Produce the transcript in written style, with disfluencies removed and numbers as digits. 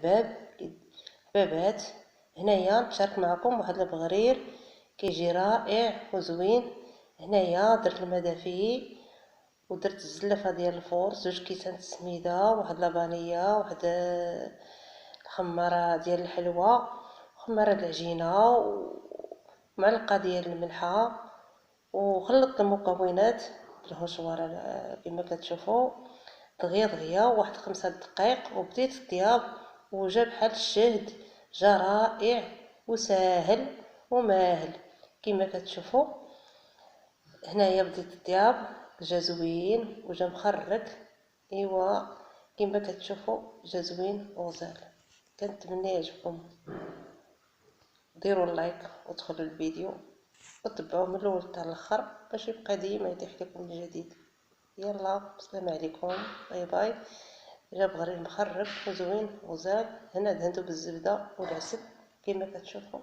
البابات. هنايا نشارك معكم واحد البغرير كيجي رائع وزوين. هنايا درت المدافي ودرت الزلافه ديال الفور، 2 كيسان السميده، واحد لابانيه، واحد الخماره ديال الحلوى، خماره العجينه، ومعلقه ديال الملحه، وخلطت المكونات بالهشواره كما كتشوفوا. دغيا واحد 5 دقائق وبديت الطياب، وجا بحال الشهد، جا رائع وساهل وماهل كما كتشوفوا. هنايا بديت الطياب، جا زوين وجا مخرك. ايوا كما كتشوفوا جا زوين وغزال. كنتمنى يعجبكم. ديروا اللايك ودخلوا الفيديو وتبعوه من الاول حتى الاخر باش يبقى ديما يتيح لكم الجديد. يلا السلام عليكم، باي باي. جا بغرير مخرب وزوين وغزال. هنا دهنتو بالزبده والعسل كما كتشوفوا.